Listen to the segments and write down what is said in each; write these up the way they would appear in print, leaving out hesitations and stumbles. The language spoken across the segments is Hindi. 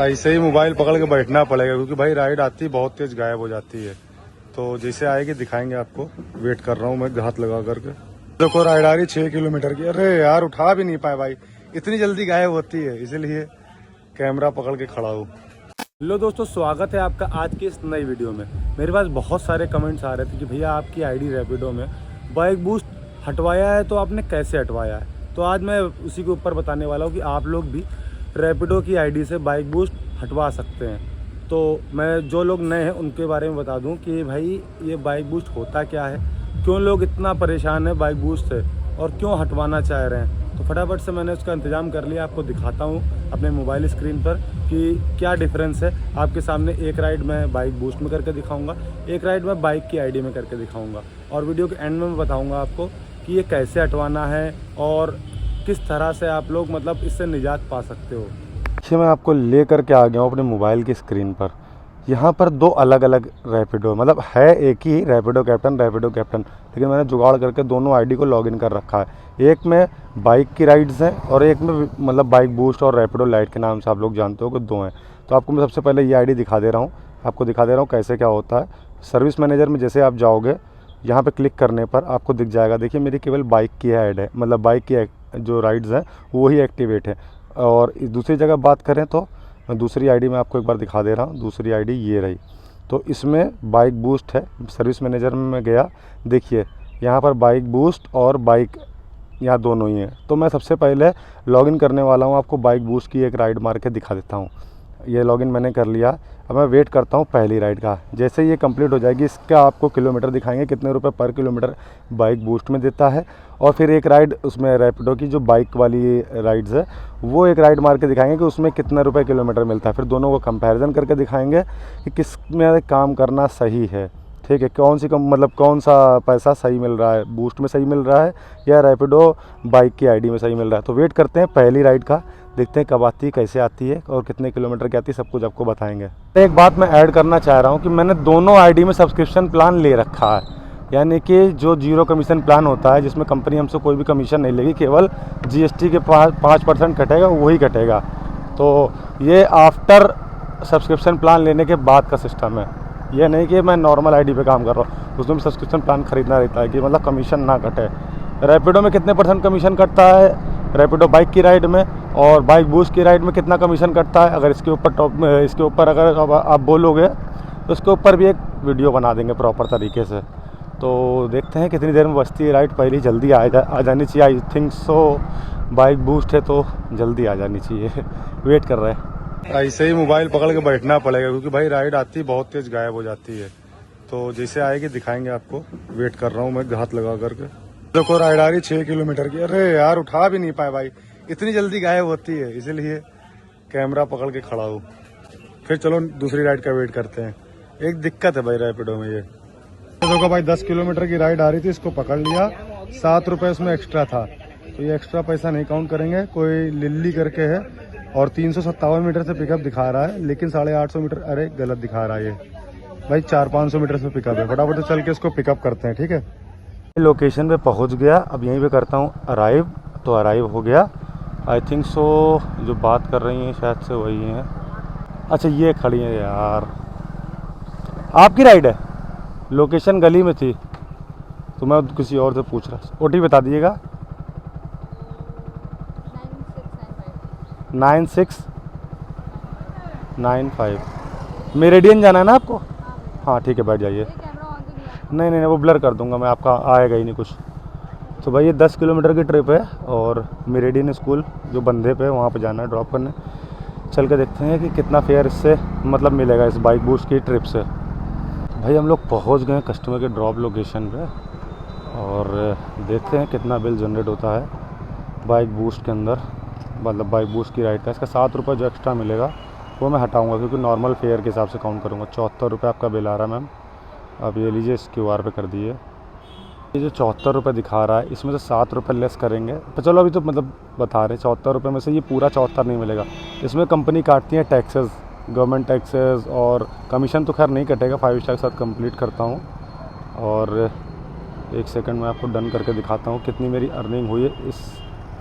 ऐसे ही मोबाइल पकड़ के बैठना पड़ेगा क्योंकि भाई राइड आती है बहुत तेज गायब हो जाती है। तो जैसे आएगी दिखाएंगे आपको। वेट कर रहा हूँ मैं घात लगा करके। देखो राइड आ रही 6 किलोमीटर की। अरे यार उठा भी नहीं पाए भाई, इतनी जल्दी गायब होती है, इसीलिए कैमरा पकड़ के खड़ा हूँ। हेलो दोस्तों, स्वागत है आपका आज की इस नई वीडियो में। मेरे पास बहुत सारे कमेंट्स आ रहे थे कि भैया आपकी आईडी रैपिडो में बाइक बूस्ट हटवाया है तो आपने कैसे हटवाया है। तो आज मैं उसी के ऊपर बताने वाला हूँ कि आप लोग भी रैपिडो की आईडी से बाइक बूस्ट हटवा सकते हैं। तो मैं जो लोग नए हैं उनके बारे में बता दूं कि भाई ये बाइक बूस्ट होता क्या है, क्यों लोग इतना परेशान है बाइक बूस्ट से और क्यों हटवाना चाह रहे हैं। तो फटाफट से मैंने उसका इंतज़ाम कर लिया, आपको दिखाता हूँ अपने मोबाइल स्क्रीन पर कि क्या डिफरेंस है। आपके सामने एक राइड मैं बाइक बूस्ट में करके दिखाऊंगा, एक राइड मैं बाइक की आईडी में करके दिखाऊंगा और वीडियो के एंड में मैं बताऊंगा आपको कि ये कैसे हटवाना है और किस तरह से आप लोग मतलब इससे निजात पा सकते हो। देखिए मैं आपको ले करके आ गया हूँ अपने मोबाइल की स्क्रीन पर। यहाँ पर दो अलग अलग रैपिडो, मतलब है एक ही रैपिडो कैप्टन, लेकिन मैंने जुगाड़ करके दोनों आईडी को लॉगिन कर रखा है। एक में बाइक की राइड्स हैं और एक में मतलब बाइक बूस्ट और रैपिडो लाइट के नाम से आप लोग जानते हो कि दो हैं। तो आपको मैं सबसे पहले ये आईडी दिखा दे रहा हूँ, आपको दिखा दे रहा हूँ कैसे क्या होता है। सर्विस मैनेजर में जैसे आप जाओगे, यहाँ पे क्लिक करने पर आपको दिख जाएगा। देखिए मेरी केवल बाइक की ऐड है, मतलब बाइक की जो राइड्स हैं वो ही एक्टिवेट है। और दूसरी जगह बात करें तो मैं दूसरी आईडी में आपको एक बार दिखा दे रहा हूँ। दूसरी आईडी ये रही, तो इसमें बाइक बूस्ट है। सर्विस मैनेजर में मैं गया, देखिए यहाँ पर बाइक बूस्ट और बाइक यहाँ दोनों ही हैं। तो मैं सबसे पहले लॉगिन करने वाला हूँ, आपको बाइक बूस्ट की एक राइड मार के दिखा देता हूँ। ये लॉगिन मैंने कर लिया। अब मैं वेट करता हूँ पहली राइड का। जैसे ये कंप्लीट हो जाएगी, इसका आपको किलोमीटर दिखाएंगे, कितने रुपए पर किलोमीटर बाइक बूस्ट में देता है। और फिर एक राइड उसमें रैपिडो की जो बाइक वाली राइड्स है वो एक राइड मार के दिखाएंगे कि उसमें कितने रुपए किलोमीटर मिलता है। फिर दोनों को कंपैरिजन करके दिखाएंगे कि किस में काम करना सही है, ठीक है, कौन सा पैसा सही मिल रहा है, बूस्ट में सही मिल रहा है या रैपिडो बाइक की आईडी में सही मिल रहा है। तो वेट करते हैं पहली राइड का, देखते हैं कब आती है, कैसे आती है और कितने किलोमीटर की आती है, सब कुछ आपको बताएंगे। एक बात मैं ऐड करना चाह रहा हूँ कि मैंने दोनों आईडी में सब्सक्रिप्शन प्लान ले रखा है, यानी कि जो 0 कमीशन प्लान होता है जिसमें कंपनी हमसे कोई भी कमीशन नहीं लेगी, केवल GST के 5% कटेगा, वही कटेगा। तो ये आफ्टर सब्सक्रिप्शन प्लान लेने के बाद का सिस्टम है, ये नहीं कि मैं नॉर्मल आईडी पे काम कर रहा हूँ, उसमें भी सब्सक्रिप्शन प्लान खरीदना रहता है कि मतलब कमीशन ना कटे। रैपिडो में कितने % कमीशन कटता है रैपिडो बाइक की राइड में, और बाइक बूस्ट की राइड में कितना कमीशन कटता है, अगर इसके ऊपर अगर आप बोलोगे तो इसके ऊपर भी एक वीडियो बना देंगे प्रॉपर तरीके से। तो देखते हैं कितनी देर में बचती है राइड। पहले जल्दी आ जानी चाहिए, I think so bike boost है तो जल्दी आ जानी चाहिए। वेट कर रहे हैं। ऐसे ही मोबाइल पकड़ के बैठना पड़ेगा क्योंकि भाई राइड आती है बहुत तेज गायब हो जाती है। तो जैसे आएगी दिखाएंगे आपको। वेट कर रहा हूँ मैं घात लगा करके। देखो राइड आ रही 6 किलोमीटर की। अरे यार उठा भी नहीं पाए भाई, इतनी जल्दी गायब होती है, इसीलिए कैमरा पकड़ के खड़ा हूँ। फिर चलो दूसरी राइड का वेट करते हैं। एक दिक्कत है भाई रैपिडो में ये। देखो भाई 10 किलोमीटर की राइड आ रही थी, इसको पकड़ लिया, 7 रुपये इसमें एक्स्ट्रा था। तो ये एक्स्ट्रा पैसा नहीं काउंट करेंगे। कोई लिल्ली करके है और 357 मीटर से पिकअप दिखा रहा है, लेकिन 850 मीटर, अरे गलत दिखा रहा है ये भाई, 400-500 मीटर से पिकअप है। फटाफट से चल के इसको पिकअप करते हैं, ठीक है। लोकेशन पे पहुंच गया, अब यहीं पे करता हूँ अराइव। तो अराइव हो गया, आई थिंक सो जो बात कर रही हैं शायद से वही हैं। अच्छा ये खड़ी है यार, आपकी राइड है, लोकेशन गली में थी तो मैं किसी और से पूछ रहा। OT बता दीजिएगा। 9695। मेरिडियन जाना है ना आपको? हाँ ठीक है, बैठ जाइए। नहीं वो ब्लर कर दूंगा मैं, आपका आएगा ही नहीं कुछ। तो भाई ये 10 किलोमीटर की ट्रिप है और मेरिडियन स्कूल जो बंदे पे है वहाँ पे जाना है ड्रॉप करने। चल के देखते हैं कि कितना फेयर इससे मतलब मिलेगा इस बाइक बूस्ट की ट्रिप से। भाई हम लोग पहुँच गए कस्टमर के ड्रॉप लोकेशन पे और देखते हैं कितना बिल जनरेट होता है बाइक बूस्ट के अंदर, मतलब बाइक बूस्ट की राइड का। इसका 7 रुपये जो एक्स्ट्रा मिलेगा वो मैं हटाऊंगा क्योंकि नॉर्मल फेयर के हिसाब से काउंट करूँगा। 74 रुपये आपका बिल आ रहा है मैम, अब ये लीजिए इस QR पे कर दिए। ये जो 74 रुपये दिखा रहा है इसमें से 7 रुपये लेस करेंगे, तो चलो अभी तो मतलब बता रहे 74 रुपये में से ये पूरा 74 नहीं मिलेगा। इसमें कंपनी काटती है टैक्सेस, गवर्नमेंट टैक्सेस, और कमीशन तो खैर नहीं कटेगा। 5 स्टार के साथ कंप्लीट करता हूँ और एक सेकंड में आपको डन करके दिखाता हूँ कितनी मेरी अर्निंग हुई है इस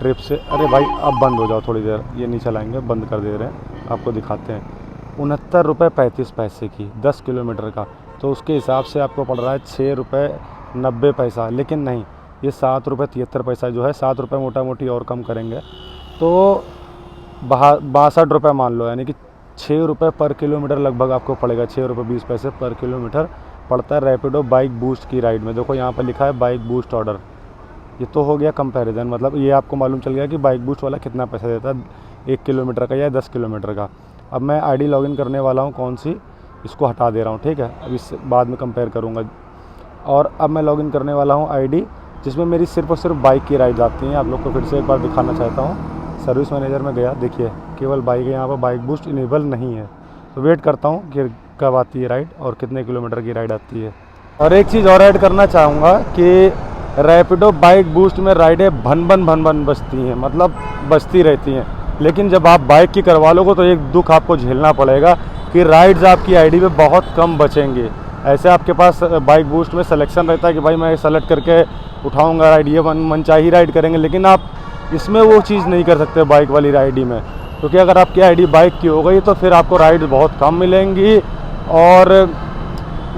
ट्रिप से। अरे भाई अब बंद हो जाओ थोड़ी देर, ये नहीं चलाएंगे, बंद कर दे रहे हैं। आपको दिखाते हैं। 69 रुपये 35 पैसे की 10 किलोमीटर का, तो उसके हिसाब से आपको पड़ रहा है 6 रुपये 90 पैसा। लेकिन नहीं, ये 7 रुपये 73 पैसा जो है, 7 रुपये मोटा मोटी और कम करेंगे तो 62 रुपये मान लो, यानी कि 6 रुपये पर किलोमीटर लगभग आपको पड़ेगा। 6 रुपये 20 पैसे पर किलोमीटर पड़ता है रैपिडो बाइक बूस्ट की राइड में। देखो यहाँ पर लिखा है बाइक बूस्ट ऑर्डर। ये तो हो गया कंपैरिजन, मतलब ये आपको मालूम चल गया कि बाइक बूस्ट वाला कितना पैसा देता है 1 किलोमीटर का या 10 किलोमीटर का। अब मैं आईडी लॉगिन करने वाला हूँ, कौन सी, इसको हटा दे रहा हूँ, ठीक है, अब इससे बाद में कंपेयर करूँगा। और अब मैं लॉगिन करने वाला हूँ आईडी जिसमें मेरी सिर्फ और सिर्फ बाइक की राइड आती हैं। आप लोग को फिर से एक बार दिखाना चाहता हूँ। सर्विस मैनेजर में गया, देखिए केवल बाइक है, यहाँ पर बाइक बूस्ट इनेबल नहीं है। तो वेट करता हूँ कि कब आती है राइड और कितने किलोमीटर की राइड आती है। और एक चीज़ और ऐड करना चाहूँगा कि रैपिडो बाइक बूस्ट में राइडें भन भन बजती हैं, मतलब बजती रहती हैं। लेकिन जब आप बाइक की करवा लोगे तो एक दुख आपको झेलना पड़ेगा कि राइड्स आपकी आईडी पे बहुत कम बचेंगे। ऐसे आपके पास बाइक बूस्ट में सिलेक्शन रहता है कि भाई मैं सेलेक्ट करके उठाऊंगा राइड, ये मनचाही राइड करेंगे। लेकिन आप इसमें वो चीज़ नहीं कर सकते बाइक वाली आईडी में, क्योंकि अगर आपकी आईडी बाइक की हो गई तो फिर आपको राइड बहुत कम मिलेंगी और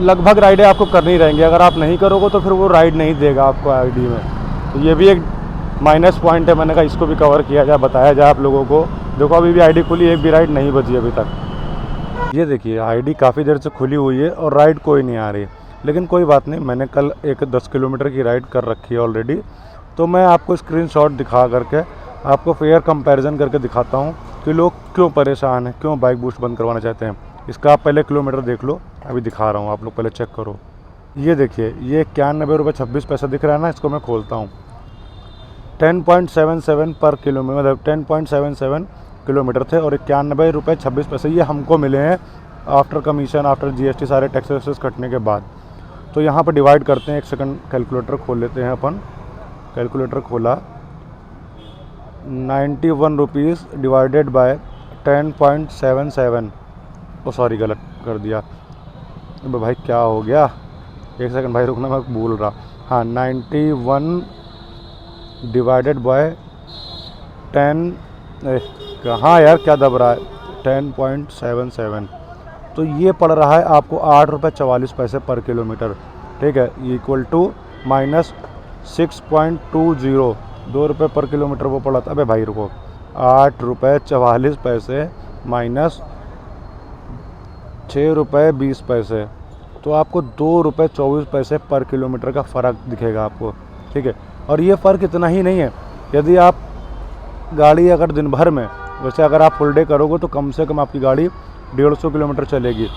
लगभग राइडें आपको करनी रहेंगी। अगर आप नहीं करोगे तो फिर वो राइड नहीं देगा आपको आईडी में। तो ये भी एक माइनस पॉइंट है, मैंने कहा इसको भी कवर किया जाए, बताया जाए आप लोगों को। देखो अभी भी आईडी खुली, एक भी राइड नहीं बची अभी तक। ये देखिए आईडी काफ़ी देर से खुली हुई है और राइड कोई नहीं आ रही। लेकिन कोई बात नहीं, मैंने कल एक 10 किलोमीटर की राइड कर रखी है ऑलरेडी। तो मैं आपको स्क्रीनशॉट दिखा करके आपको फेयर कंपैरिजन करके दिखाता हूँ कि लोग क्यों परेशान हैं, क्यों बाइक बूस्ट बंद करवाना चाहते हैं। इसका आप पहले किलोमीटर देख लो, अभी दिखा रहा हूँ, आप लोग पहले चेक करो। ये देखिए, ये 91 रुपये 26 पैसा दिख रहा है ना, इसको मैं खोलता हूँ। 10.77 पर किलोमीटर, मतलब 10.77 किलोमीटर थे और 91 रुपये 26 पैसे ये हमको मिले हैं आफ्टर कमीशन, आफ्टर जीएसटी, सारे टैक्सेस कटने के बाद। तो यहाँ पर डिवाइड करते हैं, एक सेकंड कैलकुलेटर खोल लेते हैं अपन। कैलकुलेटर खोला, 91 rupees divided by 10.77, oh sorry गलत कर दिया। अब भाई क्या हो गया, एक सेकंड भाई रुकना, मैं भूल रहा। हाँ, 91 डिवाइडेड बाय 10, कहाँ यार क्या दब रहा है, 10.77, तो ये पड़ रहा है आपको 8 रुपये 44 पैसे पर किलोमीटर, ठीक है, इक्वल टू माइनस 6.20, 2 रुपये पर किलोमीटर वो पड़ा था। अबे भाई रुको, 8 रुपये 44 पैसे माइनस 6 रुपये 20 पैसे, तो आपको 2 रुपये 24 पैसे पर किलोमीटर का फ़र्क दिखेगा आपको, ठीक है। और ये फ़र्क इतना ही नहीं है, यदि आप गाड़ी अगर दिन भर में, वैसे अगर आप फुल डे करोगे तो कम से कम आपकी गाड़ी 150 किलोमीटर चलेगी।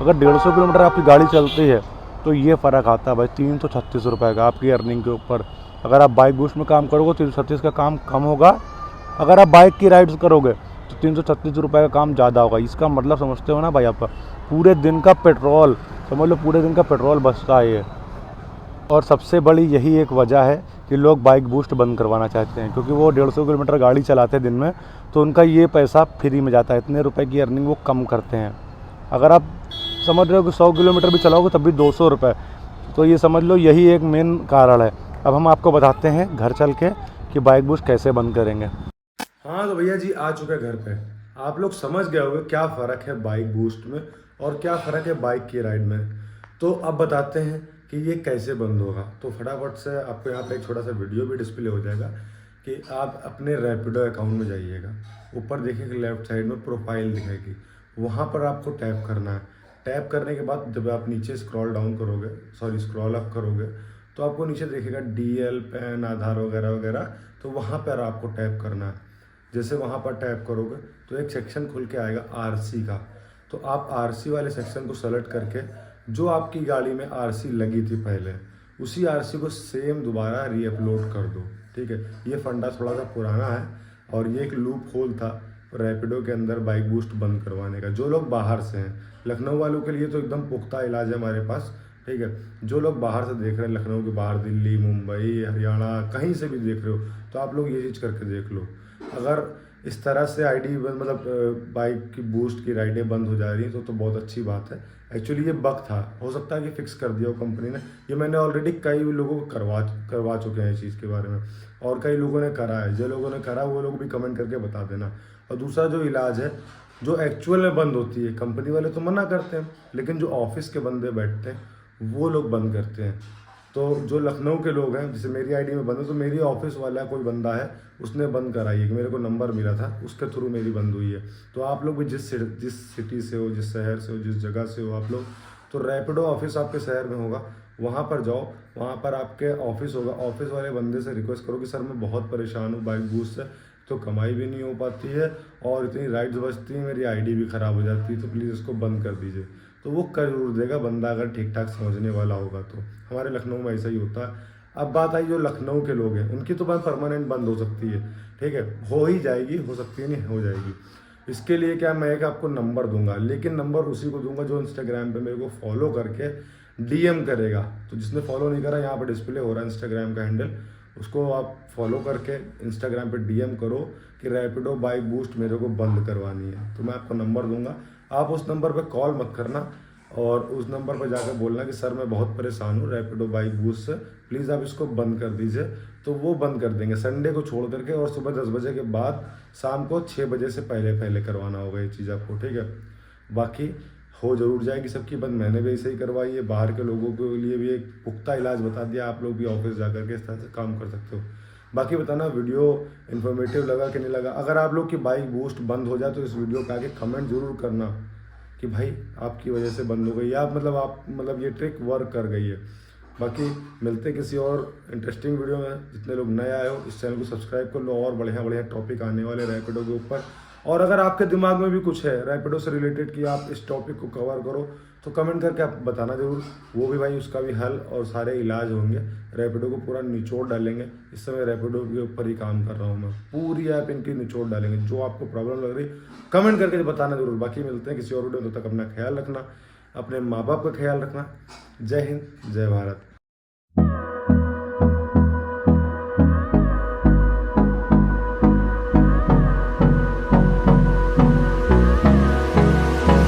अगर 150 किलोमीटर आपकी गाड़ी चलती है तो ये फ़र्क आता है भाई 336 रुपये का आपकी अर्निंग के ऊपर। अगर आप बाइक बूस्ट में काम करोगे 336 का काम कम होगा, अगर आप बाइक की राइड्स करोगे तो 336 रुपये का काम ज़्यादा होगा। इसका मतलब समझते हो ना भाई, आप पूरे दिन का पेट्रोल, समझ लो पूरे दिन का पेट्रोल बचता है ये। और सबसे बड़ी यही एक वजह है कि लोग बाइक बूस्ट बंद करवाना चाहते हैं, क्योंकि वो 150 किलोमीटर गाड़ी चलाते हैं दिन में, तो उनका ये पैसा फ्री में जाता है। इतने रुपए की अर्निंग वो कम करते हैं। अगर आप समझ रहे हो कि 100 किलोमीटर भी चलाओगे तब भी 200 रुपये, तो ये समझ लो यही एक मेन कारण है। अब हम आपको बताते हैं घर चल के कि बाइक बूस्ट कैसे बंद करेंगे। हाँ तो भैया जी आ चुके हैं घर पे। आप लोग समझ गए होंगे क्या फ़र्क है बाइक बूस्ट में और क्या फ़र्क है बाइक की राइड में। तो अब बताते हैं कि ये कैसे बंद होगा। तो फटाफट से आपको यहाँ पे एक छोटा सा वीडियो भी डिस्प्ले हो जाएगा कि आप अपने रैपिडो अकाउंट में जाइएगा। ऊपर देखिए लेफ्ट साइड में प्रोफाइल दिखेगी, वहाँ पर आपको टैप करना है। टैप करने के बाद जब आप नीचे स्क्रॉल डाउन करोगे, सॉरी स्क्रॉल अप करोगे, तो आपको नीचे देखेगा DL, पैन, आधार वगैरह वगैरह, तो वहाँ पर आपको टैप करना है। जैसे वहाँ पर टैप करोगे तो एक सेक्शन खुल के आएगा RC का, तो आप RC वाले सेक्शन को सेलेक्ट करके जो आपकी गाड़ी में RC लगी थी पहले, उसी RC को सेम दोबारा रीअपलोड कर दो, ठीक है। ये फंडा थोड़ा सा पुराना है और ये एक लूप होल था रैपिडो के अंदर बाइक बूस्ट बंद करवाने का। जो लोग बाहर से हैं, लखनऊ वालों के लिए तो एकदम पुख्ता इलाज है हमारे पास, ठीक है। जो लोग बाहर से देख रहे हैं, लखनऊ के बाहर, दिल्ली, मुंबई, हरियाणा, कहीं से भी देख रहे हो, तो आप लोग ये चीज़ करके देख लो। अगर इस तरह से आईडी मतलब बाइक की बूस्ट की राइडें बंद हो जा रही हैं तो बहुत अच्छी बात है। एक्चुअली ये बग था, हो सकता है कि फिक्स कर दिया हो कंपनी ने। ये मैंने ऑलरेडी कई लोगों को करवा चुके हैं इस चीज़ के बारे में, और कई लोगों ने करा है। जो लोगों ने करा वो लोग भी कमेंट करके बता देना। और दूसरा जो इलाज है जो एक्चुअल में बंद होती है। कंपनी वाले तो मना करते हैं, लेकिन जो ऑफिस के बंदे बैठते हैं वो लोग बंद करते हैं। तो जो लखनऊ के लोग हैं, जैसे मेरी आईडी में बंद है, तो मेरी ऑफिस वाला कोई बंदा है उसने बंद कराई है, कि मेरे को नंबर मिला था उसके थ्रू मेरी बंद हुई है। तो आप लोग भी जिस सिटी से हो, जिस शहर से हो, जिस जगह से हो आप लोग, तो रैपिडो ऑफिस आपके शहर में होगा, वहाँ पर जाओ, वहाँ पर आपके ऑफिस होगा, ऑफिस वाले बंदे से रिक्वेस्ट करो कि सर मैं बहुत परेशान हूँ बाइक बूस्ट से, तो कमाई भी नहीं हो पाती है और इतनी राइड्स बचती हैं, मेरी आईडी भी ख़राब हो जाती है, तो प्लीज़ इसको बंद कर दीजिए। तो वो कर जरूर देगा बंदा, अगर ठीक ठाक समझने वाला होगा तो। हमारे लखनऊ में ऐसा ही होता है। अब बात आई जो लखनऊ के लोग हैं, उनकी तो बात परमानेंट बंद हो सकती है, ठीक है, हो ही जाएगी, हो सकती है नहीं, हो जाएगी। इसके लिए क्या, मैं एक आपको नंबर दूंगा, लेकिन नंबर उसी को दूंगा जो इंस्टाग्राम पे मेरे को फॉलो करके डीएम करेगा। तो जिसने फॉलो नहीं करा, यहाँ पर डिस्प्ले हो रहा है इंस्टाग्राम का हैंडल, उसको आप फॉलो करके इंस्टाग्राम पे डीएम करो कि रैपिडो बाइक बूस्ट मेरे को बंद करवानी है। तो मैं आपको नंबर दूंगा, आप उस नंबर पे कॉल मत करना और उस नंबर पर जाकर बोलना कि सर मैं बहुत परेशान हूँ रैपिडो बाइक बूस्ट से, प्लीज़ आप इसको बंद कर दीजिए। तो वो बंद कर देंगे संडे को छोड़ करके, और सुबह 10 बजे के बाद शाम को 6 बजे से पहले पहले करवाना होगा ये चीज़ आपको, ठीक है। बाकी हो जरूर जाएगी सबकी बंद, मैंने भी ऐसे ही करवाई है। बाहर के लोगों के लिए भी एक पुख्ता इलाज बता दिया, आप लोग भी ऑफिस जा करके इस तरह से काम कर सकते हो। बाकी बताना वीडियो इन्फॉर्मेटिव लगा कि नहीं लगा। अगर आप लोग की बाइक बूस्ट बंद हो जाए तो इस वीडियो पे आके कमेंट जरूर करना कि भाई आपकी वजह से बंद हो गई, या मतलब ये ट्रिक वर्क कर गई है। बाकी मिलते किसी और इंटरेस्टिंग वीडियो में। जितने लोग नए आए हो इस चैनल को सब्सक्राइब कर लो, और बढ़िया बढ़िया टॉपिक आने वाले रैपिडो के ऊपर। और अगर आपके दिमाग में भी कुछ है रैपिडो से रिलेटेड कि आप इस टॉपिक को कवर करो, तो कमेंट करके आप बताना जरूर, वो भी भाई उसका भी हल और सारे इलाज होंगे। रैपिडो को पूरा निचोड़ डालेंगे। इस समय रैपिडो के ऊपर ही काम कर रहा हूँ मैं, पूरी ऐप इनकी निचोड़ डालेंगे। जो आपको प्रॉब्लम लग रही कमेंट करके बताना जरूर। बाकी मिलते हैं किसी और वीडियो में, तब तक अपना ख्याल रखना, अपने माँ बाप का ख्याल रखना। जय हिंद, जय भारत।